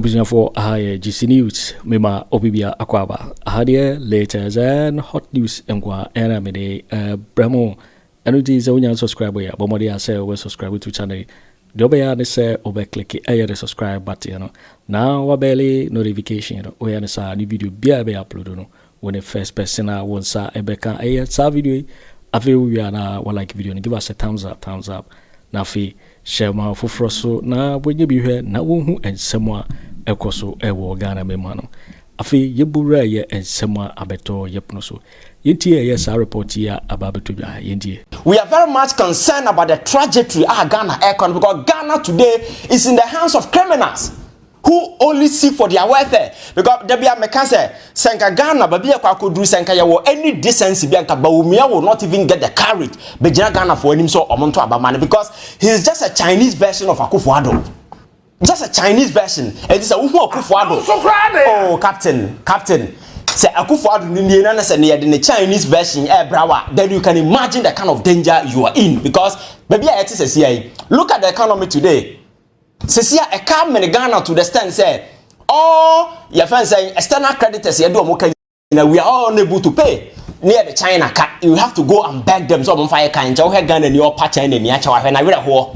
Abuja for GC News, Mema Obibia Akwaba, Ahadie, latest and hot news, Mqua, Aremeyaw Bramo, and it is a subscriber, Bomodia say, we subscribe to channel. Dobea say, over click the subscribe button. Now, a belly notification, we answer new video be uploaded. When the first person I want sa ebeka a video, I feel we are now like video and give us a thumbs up. Now, share my for so now when you be here now and someone ekoso ewo Ghana memano. Afi yebura ye and someone abeto yepnoso. Yinti yes I report here about yinti. We are very much concerned about the trajectory of Ghana economy because Ghana today is in the hands of criminals who only seek for their welfare. Because there be a mekanse senka Ghana baby Kwaku Addo senka ya any decency be anka Bawumia will not even get the courage be Ghana for him so omonto abamane because he is just a Chinese version of Akufo Addo. Just a Chinese version. And this is Akufo Addo. Oh, captain. Say Akufo Addo ni na say the Chinese version brawa. Then you can imagine the kind of danger you are in because baby it is a look at the economy today. Sesia a car in Ghana to the stand say, oh, your friends say external creditors we are all unable to pay near the China cat. You have to go and beg them some fire kind of Ghana and your patch and the Yacha when I read a war.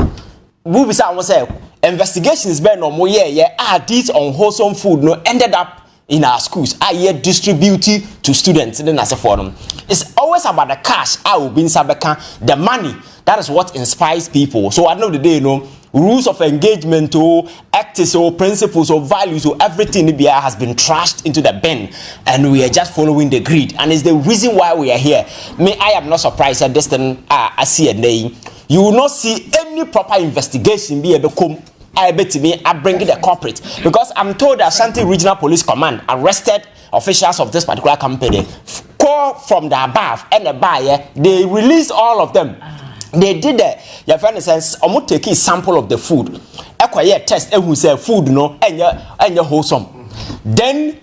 Bubisa was say investigations been no more these unwholesome food no ended up in our schools. I yet distributed to students then as a forum. It's always about the cash, I will be in Sabeka, the money. That is what inspires people. So at the end of the day, you know, rules of engagement or ethics or principles or values or everything in Ibia has been trashed into the bin and we are just following the greed. And it's the reason why we are here. I am not surprised at this thing I see a name. You will not see any proper investigation be able to come. I bet me I bring the corporate because I'm told that Asante Regional Police Command arrested officials of this particular company. Call from the above and the buyer, they released all of them. They did that. Your friend says, I'm going to take a sample of the food. I test and who say food no and you're wholesome. Then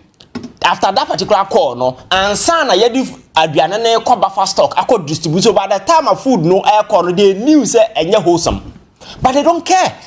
after that particular call, no, and sana yedi aduane kwa buffer stock, I could distribute. So by the time of food no air call, they knew say and you're wholesome. But they don't care.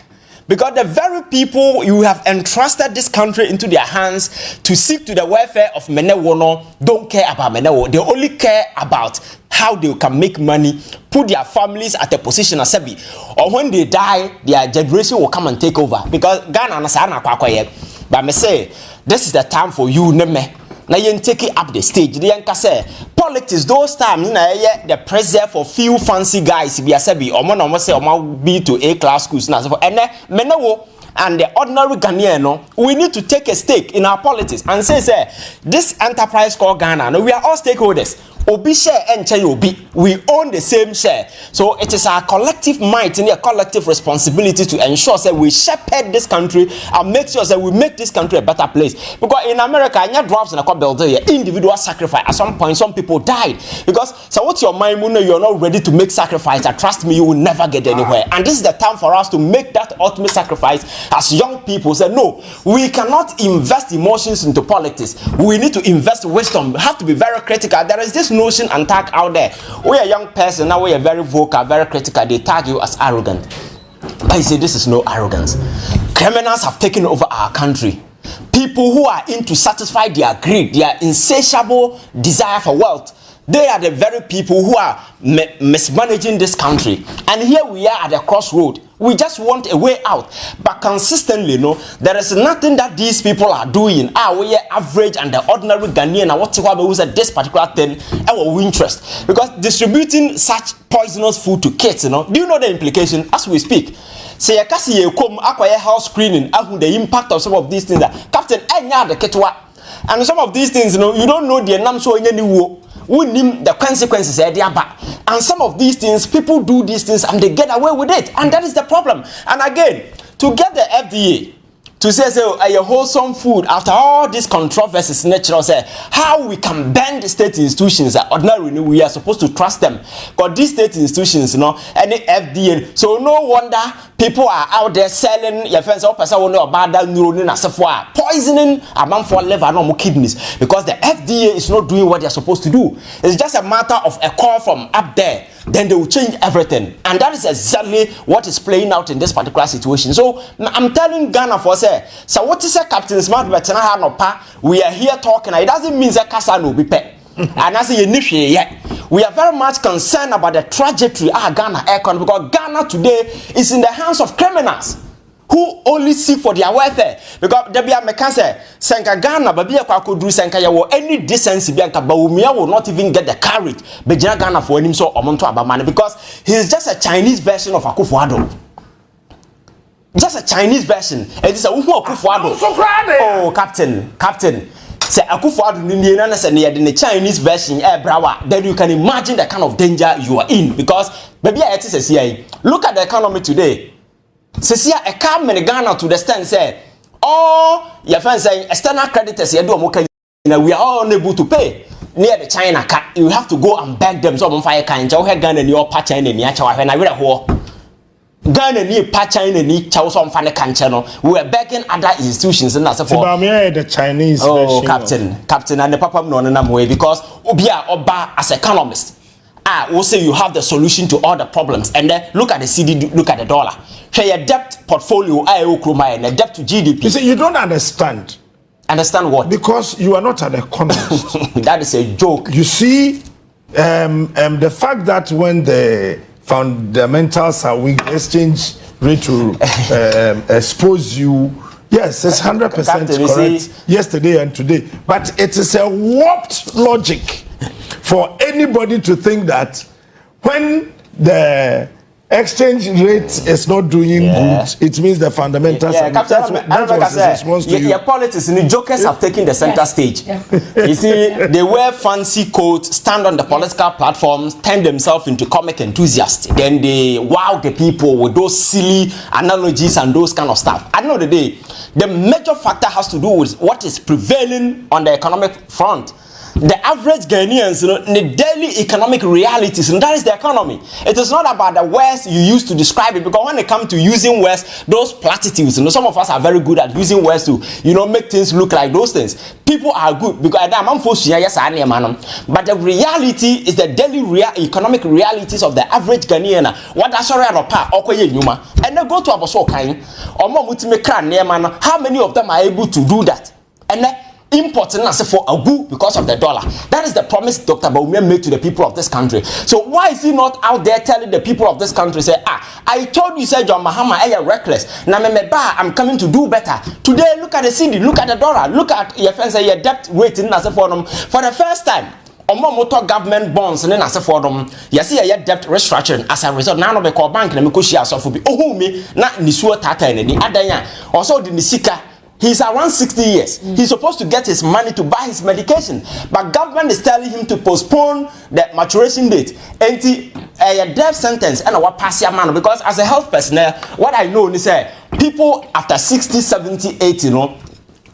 Because the very people you have entrusted this country into their hands to seek to the welfare of Menewono don't care about Menewo. They only care about how they can make money, put their families at a position as Sebi. Or when they die, their generation will come and take over. Because Ghana Nasana Kwakwaye. But me say, this is the time for you, Neme. Now you take it up the stage. The yanka say politics those times the pressure for few fancy guys be a sebi or man almost say or B to A class schools now. And menawo and the ordinary Ghanaian, we need to take a stake in our politics and say this enterprise called Ghana. No, we are all stakeholders. Obi share and Chay Obi. We own the same share. So it is our collective might and a collective responsibility to ensure that we shepherd this country and make sure that we make this country a better place. Because in America, you drops in a couple of individual sacrifice. At some point, some people died. Because so what's your mind when you're not ready to make sacrifice? Trust me, you will never get anywhere. And this is the time for us to make that ultimate sacrifice as young people. Say no, we cannot invest emotions into politics. We need to invest wisdom. We have to be very critical. There is this notion and tag out there. We are a young person now, we are very vocal, very critical. They tag you as arrogant. But you say this is no arrogance. Criminals have taken over our country. People who are in to satisfy their greed, their insatiable desire for wealth. They are the very people who are mismanaging this country. And here we are at the crossroad. We just want a way out. But consistently, no, there is nothing that these people are doing. We are average and the ordinary Ghanaian and whatever who said this particular thing, our interest. Because distributing such poisonous food to kids, you know, do you know the implication as we speak? Say, you come acquire house screening, the impact of some of these things. Captain, the ketwa. And some of these things, you know, you don't know the name so in any war. We name the consequences and some of these things, people do these things and they get away with it, and that is the problem. And again, to get the FDA to say a wholesome food after all these controversies, natural say how we can bend the state institutions. Ordinarily, we are supposed to trust them, but these state institutions, you know, any FDA. So no wonder people are out there selling your friends or person will know about that neuron poisoning among for liver and kidneys because the FDA is not doing what they're supposed to do. It's just a matter of a call from up there, then they will change everything, and that is exactly what is playing out in this particular situation. So I'm telling Ghana for say, so what is a Captain Smart we are here talking, it doesn't mean that Kasa no be pay. And as we are very much concerned about the trajectory of Ghana economy because Ghana today is in the hands of criminals who only seek for their welfare. Because there be a mechanism, Senka Ghana, Babia Kwaku do Senka Yawo, any decency, Bianca Bawumia will not even get the courage. Bejana Ghana for him so Omonto Abamani because he is just a Chinese version of Akufo Addo. Just a Chinese version. It is a Akufo Addo. Oh, Captain. Say Akufo Addo ni na say the Chinese version brawa, then you can imagine the kind of danger you are in because baby I say look at the economy today. Say a car in Ghana to the stand say all your friends say external creditors you do we are all unable to pay near the China car. You have to go and beg them so fire kind Ghana ni your patch in the chawa when I read a Ghana ni China ni Chawson Fane Kanchano. We were begging other institutions and that's for the Chinese version. Captain and the Papa no way because Obia Oba as economist. We'll say you have the solution to all the problems. And then look at the CD, look at the dollar. Share your debt portfolio, and the debt to GDP. You see, you don't understand. Understand what? Because you are not an economist. That is a joke. You see, the fact that when the fundamentals are weak, the exchange rate to expose you. Yes, it's 100% correct. Yesterday and today, but it is a warped logic for anybody to think that when the exchange rate is not doing good, it means the fundamentals are Captain, that was his response to you. Your politics and the jokers have taken the center stage. You see, they wear fancy coats, stand on the political platforms, turn themselves into comic enthusiasts. Then they wow the people with those silly analogies and those kind of stuff. At the end of the day, the major factor has to do with what is prevailing on the economic front. The average Ghanaians, the daily economic realities, and that is the economy. It is not about the words you use to describe it, because when it comes to using words, those platitudes, some of us are very good at using words to, make things look like those things. People are good because I'm forced to yes, but the reality is the daily economic realities of the average Ghanaian. What that's already a part, and they go to Aboso Kain, or more how many of them are able to do that? And then importing as for a good because of the dollar. That is the promise Dr. Bawumia made to the people of this country. So why is he not out there telling the people of this country, say, I told you, said John Mahama, you're reckless. Now, I'm coming to do better. Today, look at the CD, look at the dollar, look at your friends, your debt rating as a for them. For the first time, motor government bonds and then as a for them, you see a debt restructuring as a result. Now, we call bank and we share so for me, not Nisua Tata and the other. Also, the Nisika. He's around 60 years. He's supposed to get his money to buy his medication. But government is telling him to postpone the maturation date. And a death sentence and a pass your man. Because as a health personnel, what I know is people after 60, 70, 80,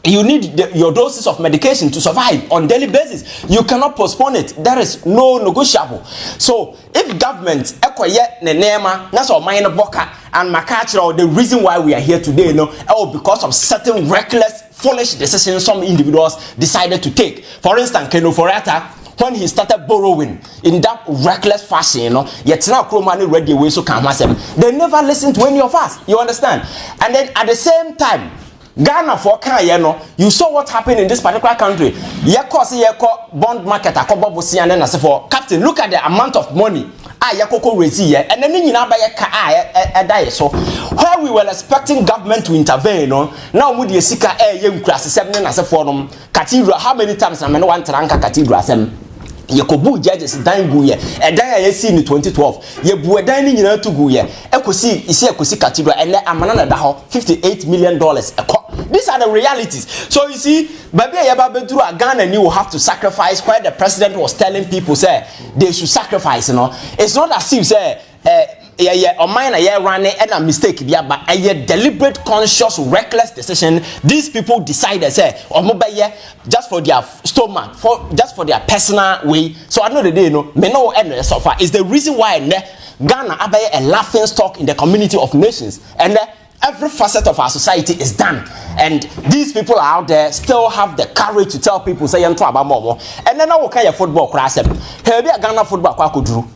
you need your doses of medication to survive on daily basis. You cannot postpone it. There is no negotiable. So if government that's all minor boka and Makachra, the reason why we are here today, because of certain reckless, foolish decisions some individuals decided to take. For instance, Ken Ofori Atta, when he started borrowing in that reckless fashion, yet now money ready away so can they never listen to any of us. You understand? And then at the same time, Ghana for you saw what happened in this particular country. Bond market and then as for Captain, look at the amount of money and then so where we were expecting government to intervene, now with the sika as for cathedral. How many times I one tranka cathedral? Yakobu judges dying guye, and then I see in 2012. Ye bu dining in to guye, Ekosi cathedral, and Amanana Daho, $58 million. These are the realities. So you see, Baby Yababedru Ghana, and you will have to sacrifice where the president was telling people, say, they should sacrifice, It's not as if, say, or mine a running and a mistake, but a deliberate, conscious, reckless decision. These people decided, say, or mobile just for their stomach, just for their personal way. So I know the day, may no end so far is the reason why Ghana abaye a laughing stock in the community of nations, and every facet of our society is done, and these people are out there still have the courage to tell people say yanto abamomo. And then now kind of football crash Ghana football kwakudru,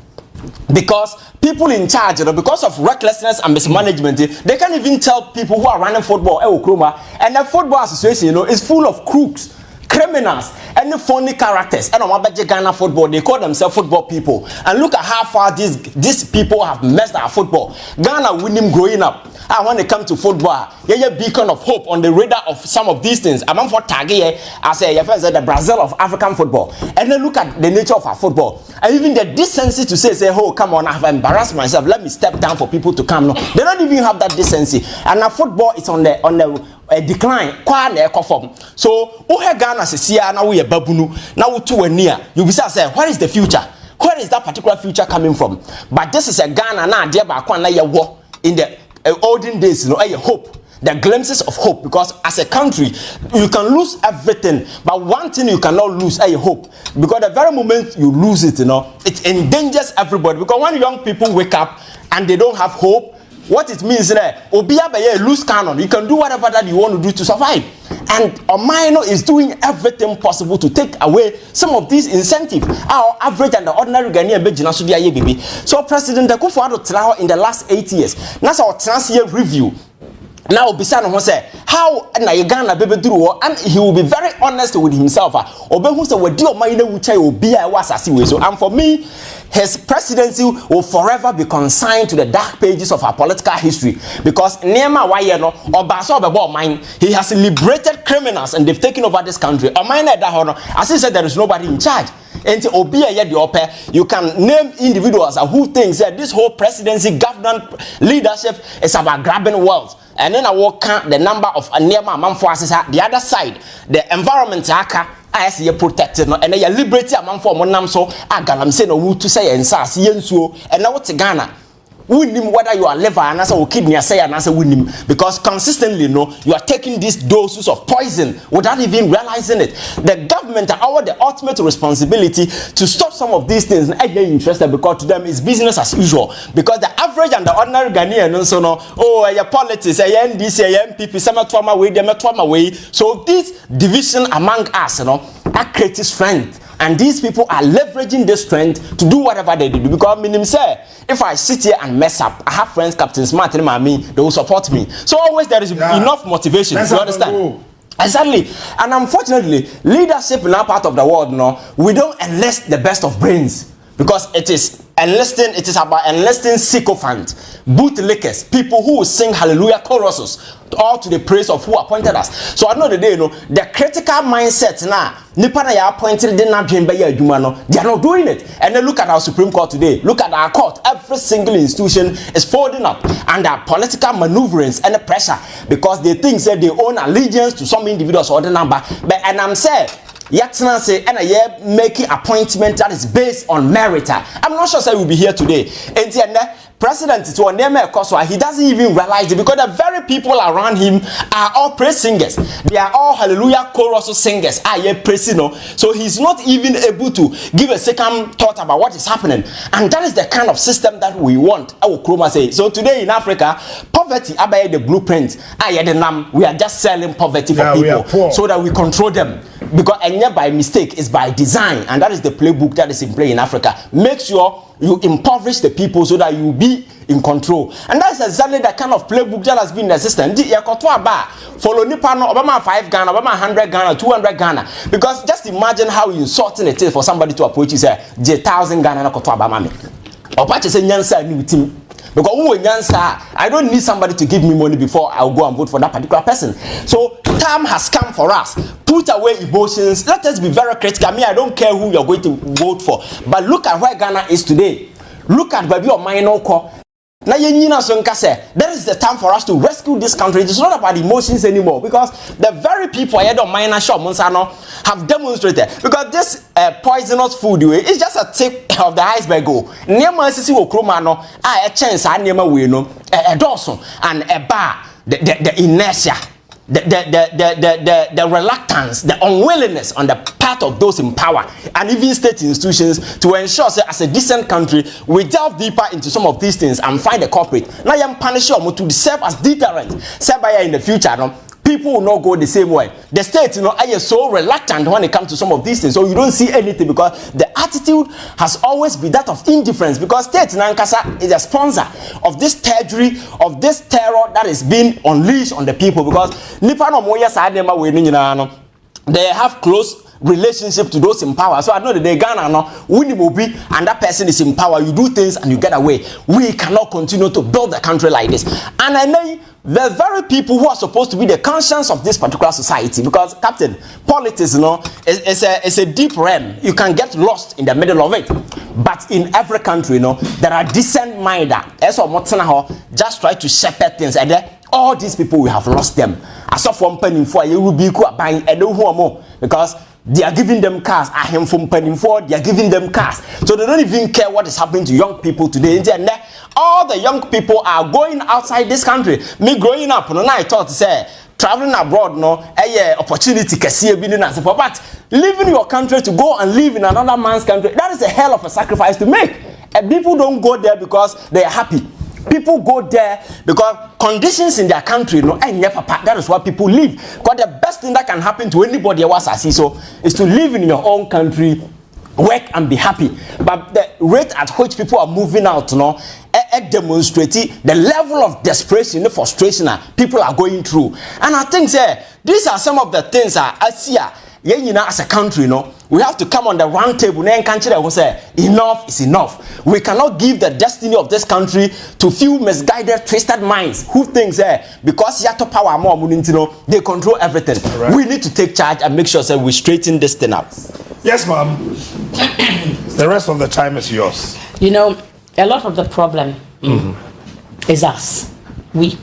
because people in charge, because of recklessness and mismanagement, they can't even tell people who are running football and the football association is full of crooks, criminals, and phony characters. And on Ghana football, they call themselves football people. And look at how far these people have messed our football. Ghana winning growing up. And when they come to football, you're a beacon of hope on the radar of some of these things. I'm for tagging I say the Brazil of African football. And then look at the nature of our football. And even the decency to say, oh, come on, I've embarrassed myself. Let me step down for people to come. No, they don't even have that decency. And our football is on the decline. So, Ghana says, now we are babunu, now we two near. You will say, where is the future? Where is that particular future coming from? But this is a Ghana now, dear Bakwana, war in the olden days, hope. The glimpses of hope, because as a country you can lose everything, but one thing you cannot lose is hope, because the very moment you lose it, it endangers everybody. Because when young people wake up and they don't have hope, what it means there, lose canon. You can do whatever that you want to do to survive, and Omaino is doing everything possible to take away some of these incentives. Our average and the ordinary Ghanaian baby. So President Akufo Addo in the last 8 years, that's our trans-year review. Now, Bisano will say, how Ghana baby do, and he will be very honest with himself. And for me, his presidency will forever be consigned to the dark pages of our political history, because Nema Wayeno or Baso mine, he has liberated criminals and they've taken over this country. As he said, there is nobody in charge. And you can name individuals who think that this whole presidency, government, leadership is about grabbing wealth. And then I will count the number of Nema Mamfoas, the other side, the environment as you protected, and you liberty among for Monamso, Galamsey no to say and Sas, Yensuo, and now what's Ghana. Win him whether you are liver and answer or kidney, say and answer win him, because consistently you are taking these doses of poison without even realizing it. The government are the ultimate responsibility to stop some of these things, and they're interested because to them it's business as usual. Because the average and the ordinary Ghanaian your politics, NDC, MPP, some trauma way, them trauma way. So this division among us, are creating strength. And these people are leveraging this strength to do whatever they do. Because meaning say, if I sit here and mess up, I have friends, Captain Smart, and me, they will support me. So always there is enough motivation. You understand? Exactly. And unfortunately, leadership in our part of the world, we don't enlist the best of brains. Because it is about enlisting sycophants, bootlickers, people who will sing hallelujah choruses, all to the praise of who appointed us. So I know the critical mindset now, Nipana ya appointed, they not dream by they are not doing it. And then look at our Supreme Court today, look at our court, every single institution is folding up under political maneuverings and the pressure, because they think that they own allegiance to some individuals or the number. But and I'm saying, say and making appointment that is based on merit. I'm not sure say we'll be here today. And the president to a name he doesn't even realize it, because the very people around him are all praise singers. They are all hallelujah chorus singers. Praising. So he's not even able to give a second thought about what is happening. And that is the kind of system that we want. So today in Africa, poverty by the blueprint. We are just selling poverty for people so that we control them. Because by mistake is by design, and that is the playbook that is in play in Africa. Make sure you impoverish the people so that you be in control, and that's exactly the kind of playbook that has been in the system. Follow Nipano, Obama 5 Ghana, Obama 100 Ghana, 200 Ghana, because just imagine how insulting it is for somebody to approach you say 1,000 Ghana na koto Obama me. Opache say nyansa ni team. Because I don't need somebody to give me money before I'll go and vote for that particular person. So time has come for us. Put away emotions. Let us be very critical. I don't care who you're going to vote for. But look at where Ghana is today. Look at Baby or Minoko. Now there is the time for us to rescue this country. It's not about emotions anymore, because the very people have demonstrated, because this poisonous food is just a tip of the iceberg. A chance and a bar, the inertia. the reluctance, the unwillingness on the part of those in power and even state institutions to ensure say, as a decent country we delve deeper into some of these things and find the culprit. Now you punish them to serve as deterrent. Say by in the future, no, people will not go the same way. The state, are so reluctant when it comes to some of these things. So you don't see anything because the attitude has always been that of indifference. Because state Nankasa is a sponsor of this terror, that is being unleashed on the people. Because they have close relationship to those in power. So I know that they Ghana now, winning will be, and that person is in power. You do things and you get away. We cannot continue to build the country like this. And I know the very people who are supposed to be the conscience of this particular society, because Captain, politics, is a deep realm. You can get lost in the middle of it. But in every country, there are decent minded. Just try to shepherd things, and then all these people, we have lost them. As of one penny for you will be buying a more because they are giving them cars. I am from penny for they are giving them cars, so they don't even care what is happening to young people today. And all the young people are going outside this country. Me growing up, I thought to say traveling abroad, opportunity but leaving your country to go and live in another man's country, that is a hell of a sacrifice to make. And people don't go there because they are happy. People go there because conditions in their country, that is why people leave. Because the best thing that can happen to anybody else is to live in your own country, work and be happy. But the rate at which people are moving out, demonstrating the level of desperation, the frustration that people are going through. And I think these are some of the things I see. As a country, we have to come on the round table and say enough is enough. We cannot give the destiny of this country to few misguided, twisted minds who think because Yato power more, they control everything. Right. We need to take charge and make sure we straighten this thing out. Yes, ma'am. The rest of the time is yours. A lot of the problem is us. We.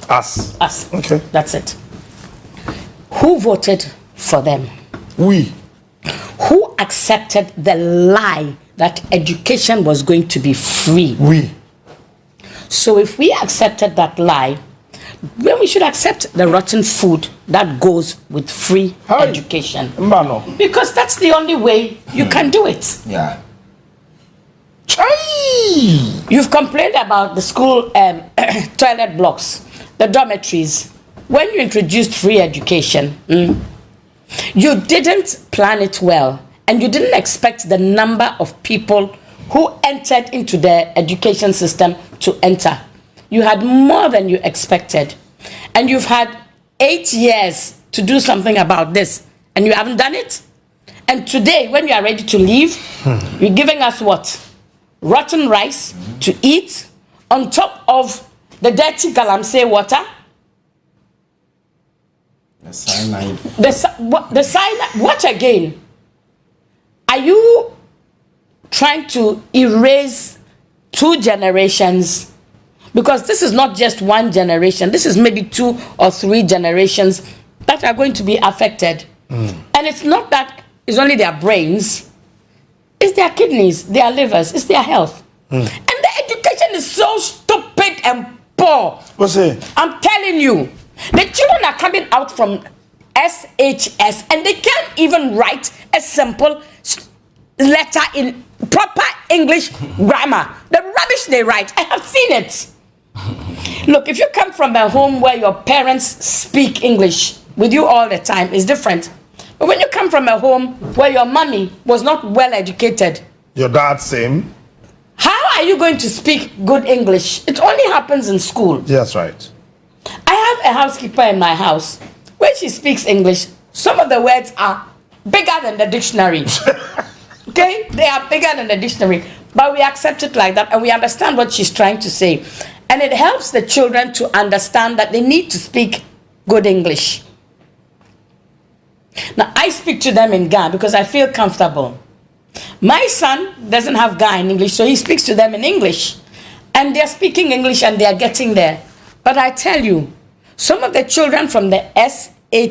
Us. Okay. That's it. Who voted for them? We. Who accepted the lie that education was going to be free? We. So if we accepted that lie, then we should accept the rotten food that goes with free education. Because that's the only way you can do it. Yeah. You've complained about the school toilet blocks, the dormitories. When you introduced free education, you didn't plan it well, and you didn't expect the number of people who entered into the education system to enter. You had more than you expected, and you've had 8 years to do something about this, and you haven't done it. And today, when you are ready to leave, you're giving us what? Rotten rice to eat on top of the dirty Galamsey water. The cyanide. The cyanide. What again? Are you trying to erase 2 generations? Because this is not just 1 generation. This is maybe 2 or 3 generations that are going to be affected. And it's not that it's only their brains. It's their kidneys, their livers, it's their health. And the education is so stupid and poor. What's it? I'm telling you. The children are coming out from SHS and they can't even write a simple letter in proper English grammar. The rubbish they write, I have seen it. Look, if you come from a home where your parents speak English with you all the time, it's different. But when you come from a home where your mommy was not well educated, your dad same. How are you going to speak good English? It only happens in school. Yes, right. I have a housekeeper in my house. When she speaks English, some of the words are bigger than the dictionary. Okay? They are bigger than the dictionary. But we accept it like that and we understand what she's trying to say. And it helps the children to understand that they need to speak good English. Now, I speak to them in Ga because I feel comfortable. My son doesn't have Ga in English, so he speaks to them in English. And they're speaking English and they're getting there. But I tell you, some of the children from the SHS,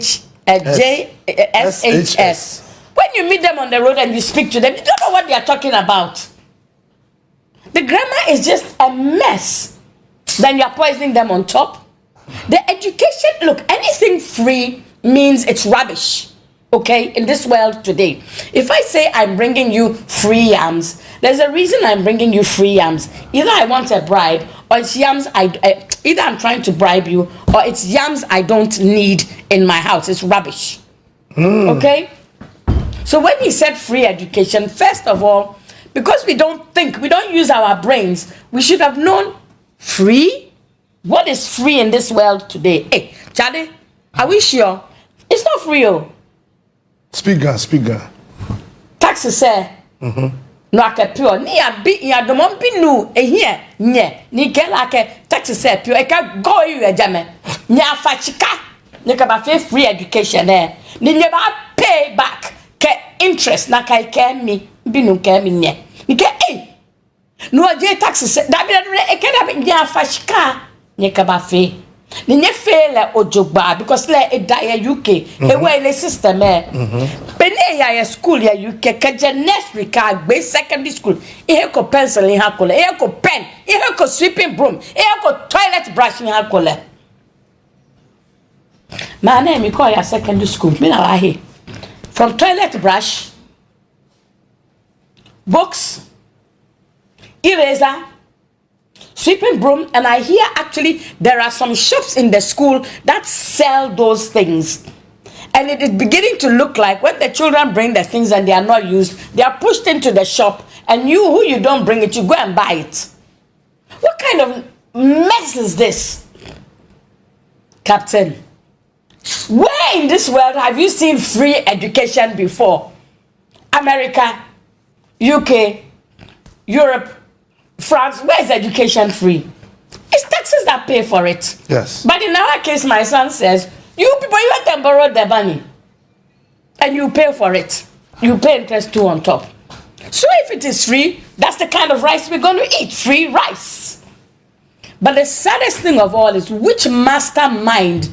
when you meet them on the road and you speak to them, you don't know what they're talking about. The grammar is just a mess. Then you're poisoning them on top. The education look, anything free means it's rubbish. Okay, in this world today, if I say I'm bringing you free yams, there's a reason I'm bringing you free yams. Either I want a bribe, or it's yams either I'm trying to bribe you, or it's yams I don't need in my house. It's rubbish. Okay? So when he said free education, first of all, because we don't use our brains, we should have known free. What is free in this world today? Hey, Charlie, are we sure? It's not free. Speaker. Taxi say. No akapio ni ya domon binu ehie nye ni kela ke taxi say pio e ka go you ejame nya afachika ni ka ba free education ni nye ba pay back ke interest na kai ke mi binu ke mi nye ni ke no je taxi say da bi e ke da nya afachika ni ka ba fe ni nye fe le ojogba because le e da ya UK e we le system Pene ya school ya UK kaje nursery ka gbe secondary school ihe ko pencil in ha kole ihe ko pen ihe ko sweeping broom ihe ko toilet brush in ha kole my name me call ya secondary school me na here from toilet brush books eraser sweeping broom, and I hear actually there are some shops in the school that sell those things. And it is beginning to look like when the children bring the things and they are not used, they are pushed into the shop, and you who you don't bring it, you go and buy it. What kind of mess is this? Captain, where in this world have you seen free education before? America, UK, Europe, France, where is education free? It's taxes that pay for it. Yes. But in our case, my son says, you people, you have to borrow the money. And you pay for it. You pay interest too on top. So if it is free, that's the kind of rice we're going to eat. Free rice. But the saddest thing of all is which mastermind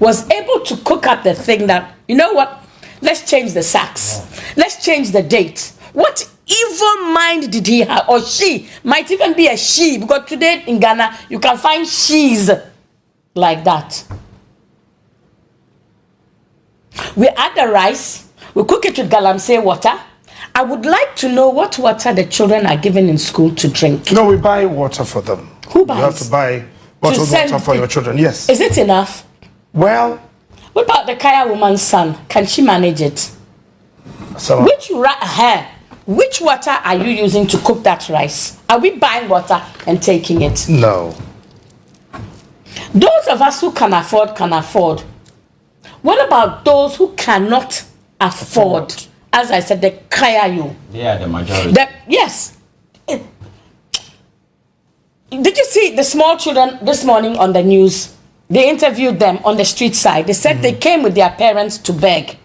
was able to cook up the thing that, you know what? Let's change the sacks. Let's change the date. What evil mind did he have? Or she might even be a she, because today in Ghana you can find she's like that. We add the rice, we cook it with Galamsey water. I would like to know what water the children are given in school to drink. No, we buy water for them. Who buys? You have to buy bottled water for your children. Yes. Is it enough? Well, what about the Kaya woman's son? Can she manage it? So Which water are you using to cook that rice? Are we buying water and taking it? No. Those of us who can afford, can afford. What about those who cannot afford? As I said, the kaya you. They are the majority. Yes. Did you see the small children this morning on the news? They interviewed them on the street side. They said they came with their parents to beg.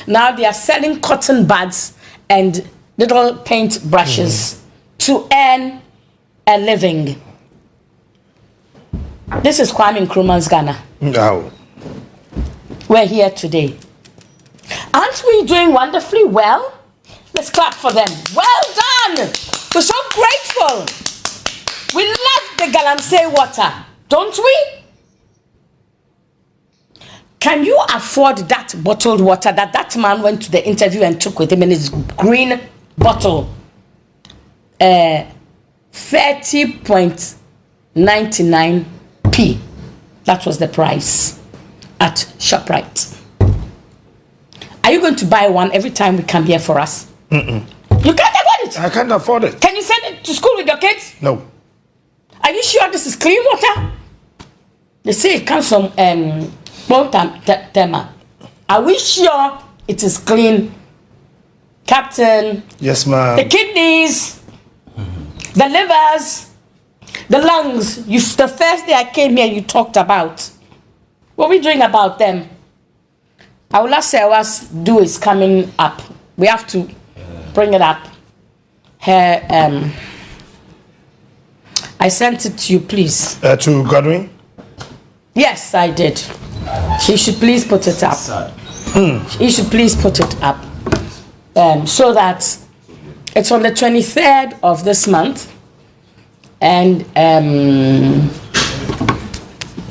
Now they are selling cotton buds and little paint brushes to earn a living. This is Kwame Nkrumah's Ghana. No. We're here today. Aren't we doing wonderfully well? Let's clap for them. Well done. We're so grateful. We love the Galamsey water, don't we? Can you afford that bottled water that man went to the interview and took with him in his green bottle? 30.99p. That was the price at ShopRite. Are you going to buy one every time we come here for us? You can't afford it. I can't afford it. Can you send it to school with your kids? No. Are you sure this is clean water? They say it comes from Tema. Are we sure it is clean? Captain? Yes, ma'am. The kidneys, the livers, the lungs. The first day I came here, you talked about. What are we doing about them? Our last hour's due is coming up. We have to bring it up. I sent it to you, please. To Godwin? Yes, I did. She should please put it up. He should please put it up. So that it's on the 23rd of this month. And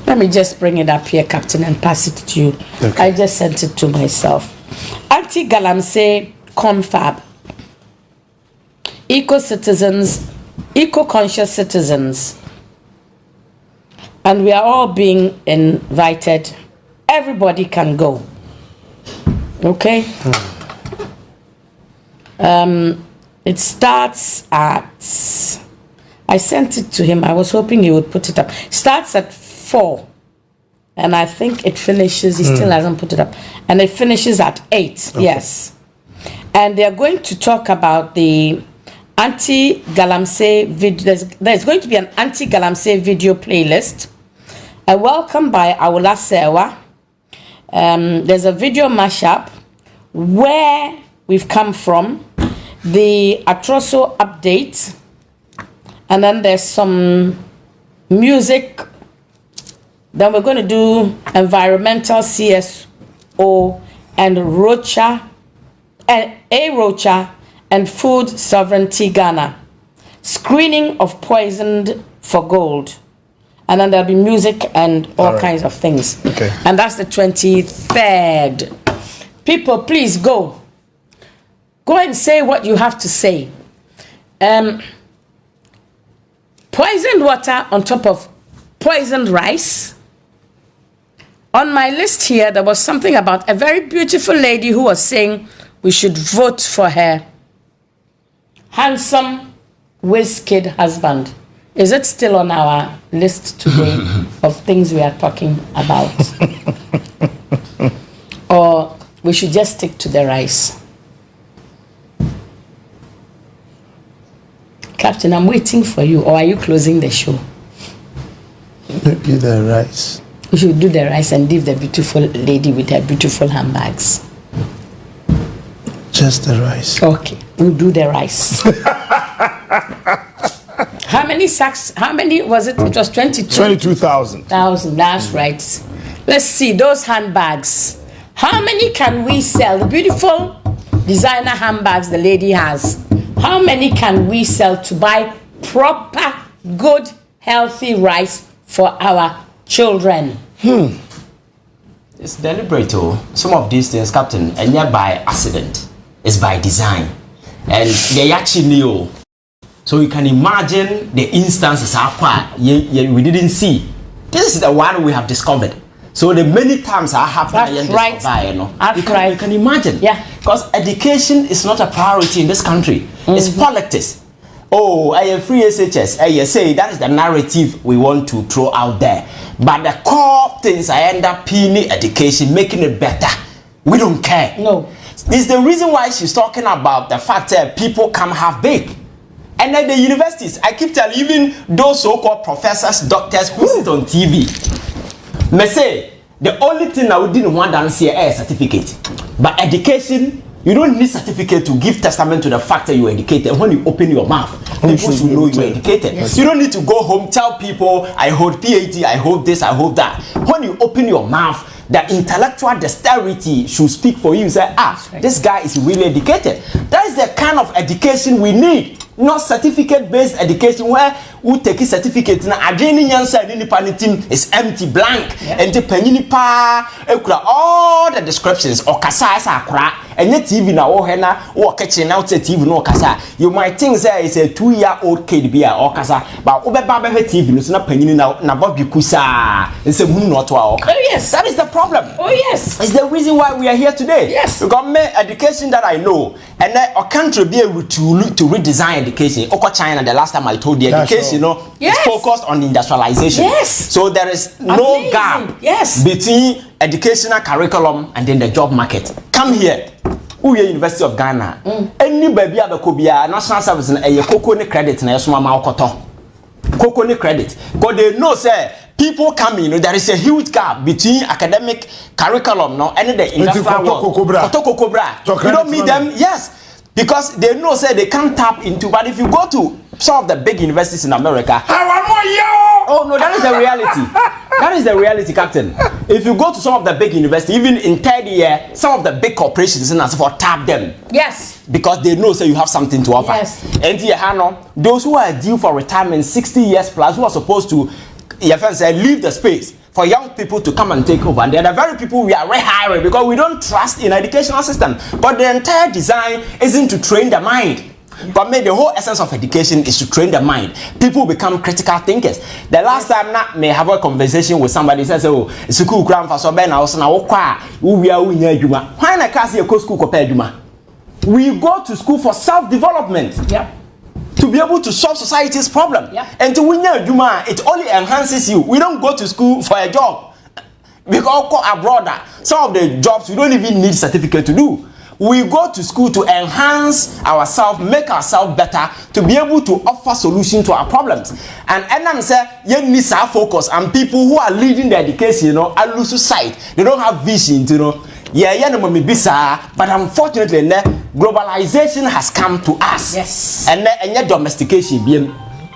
Let me just bring it up here, Captain, and pass it to you. Okay. I just sent it to myself. Anti-Galamsey confab. Eco-citizens, eco-conscious citizens. And we are all being invited. Everybody can go. Okay? It starts at... I sent it to him. I was hoping he would put it up. Starts at 4. And I think it finishes... He still hasn't put it up. And it finishes at 8. Okay. Yes. And they're going to talk about the anti-Galamsey video. There's going to be an anti-Galamsey video playlist. A welcome by Awula Sewa. There's a video mashup where we've come from, the Atroso update, and then there's some music. Then we're going to do environmental CSO and Rocha and food sovereignty Ghana. Screening of poisoned for gold. And then there'll be music and all kinds of things. Okay. And that's the 23rd. People, please go. Go and say what you have to say. Poisoned water on top of poisoned rice. On my list here, there was something about a very beautiful lady who was saying we should vote for her handsome Wickéd husband. Is it still on our list today of things we are talking about? Or we should just stick to the rice? Captain, I'm waiting for you. Or are you closing the show? Maybe the rice. We should do the rice and leave the beautiful lady with her beautiful handbags. Just the rice. Okay, we'll do the rice. How many sacks? How many was it? It was 22,000. That's right. Let's see those handbags. How many can we sell? The beautiful designer handbags the lady has. How many can we sell to buy proper, good, healthy rice for our children? It's deliberate. Some of these things, Captain, and not by accident. It's by design. And they actually knew. So you can imagine the instances we didn't see. This is the one we have discovered. So the many times I have you can imagine. Yeah. Because education is not a priority in this country. It's politics. Oh, I am free SHS. I say that is the narrative we want to throw out there. But the core things I end up pinning education, making it better. We don't care. No. This is the reason why she's talking about the fact that people come half baked. And then the universities, I keep telling even those so-called professors, doctors who sit on TV, may say the only thing I didn't want to see is a certificate. But education, you don't need certificate to give testament to the fact that you're educated. When you open your mouth, people should know you're educated. Yes. You don't need to go home, tell people, I hold PhD, I hold this, I hold that. When you open your mouth, the intellectual dexterity should speak for you. You say, this guy is really educated. That is the kind of education we need. Not certificate-based education where we take a certificate na adrenaline answer in the team is empty, blank. And the penny pa all the descriptions or kasa akra and your TV na o hena or kitchen out TV no kasa. You might think say it's a 2-year-old kid be or kasa, but obeba TV no na penny na Bobby Kusa. It's a moon not oh yes, that is the problem. Oh yes, it's the reason why we are here today. Yes, because me education that I know and then our country be able to redesign education. Oko China, the last time I told you, education, you know, is focused on industrialization. Yes. So there is no gap between educational curriculum and then the job market. Come here. Uye University of Ghana. Any baby abekobia national service na eye koko ne credit na yeso mama Akoto. Koko ne credit. Because they know say people come in, there is a huge gap between academic curriculum no and the industrial world. You don't meet them, yes. Because they know say they can't tap into, but if you go to some of the big universities in America, oh no, that is the reality. That is the reality, Captain. If you go to some of the big universities, even in third year, some of the big corporations and for tap them. Yes. Because they know say you have something to offer. Yes. And those who are due for retirement 60 years plus, who are supposed to your friends say leave the space for young people to come and take over. And they're the very people we are rehiring because we don't trust in educational system. But the entire design isn't to train the mind. But maybe the whole essence of education is to train the mind. People become critical thinkers. The last time I may have a conversation with somebody says, "Oh, it's a cool ground for so ben house now. We are winning juma. Why not cast a school compare juma? We go to school for self-development. Yeah. To be able to solve society's problem. Yeah. And to win a juma, it only enhances you. We don't go to school for a job. Because abroad, some of the jobs we don't even need certificate to do. We go to school to enhance ourselves, make ourselves better, to be able to offer solutions to our problems. And Annan said, you need our focus, and people who are leading the education, you know, are losing sight. They don't have vision, you know. But unfortunately, globalization has come to us. Yes. And domestication being.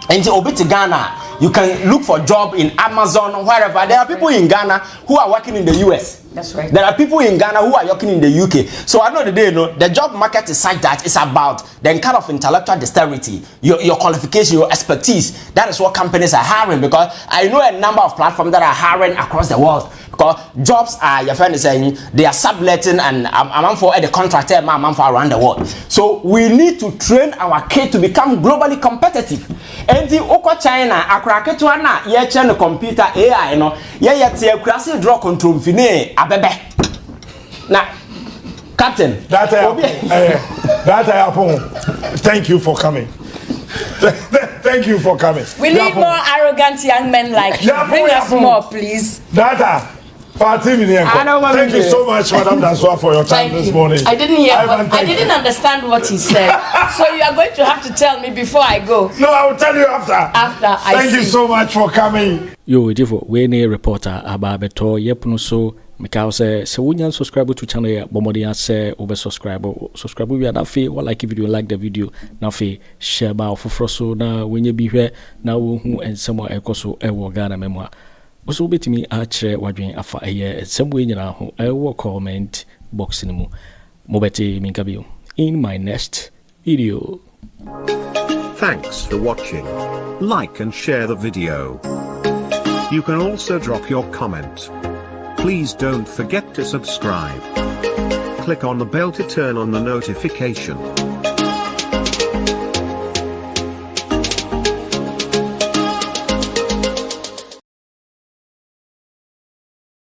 And to Ghana, you can look for job in Amazon, wherever. There are people in Ghana who are working in the US. That's right. There are people in Ghana who are working in the UK. So I know the job market is such that it's about the kind of intellectual dexterity, your qualification, your expertise. That is what companies are hiring, because I know a number of platforms that are hiring across the world. Because jobs are, your friend is saying, they are subletting, and I'm for the contractor, I'm for around the world. So we need to train our kids to become globally competitive. And the Oko China, Akraketwana, the computer AI, you know, yeah, draw control fine, abebe. Now, Captain, that thank you for coming. Thank you for coming. We need more arrogant young men like you. Bring us more, please. Thank you so much, Madam Danswa, for your time this morning. I didn't hear, I didn't understand what he said. So you are going to have to tell me before I go. No, I will tell you after. Thank you so much for coming. Yo, Jifo, we ne reporter ababeto yepuno so because se wunya subscribe to channel ya bomodi ase obe subscribe we na fe or like video, like the video na fe share ba ofofro so na wenye bi hwe na wo hu ensemo ekoso ewo Ghana memwa. Also betimi achire wadwen afa eye ensemo nyina ho ewo comment box ni mu mobeti minkabio in my next video. Thanks for watching. Like and share the video. You can also drop your comment. Please don't forget to subscribe. Click on the bell to turn on the notification.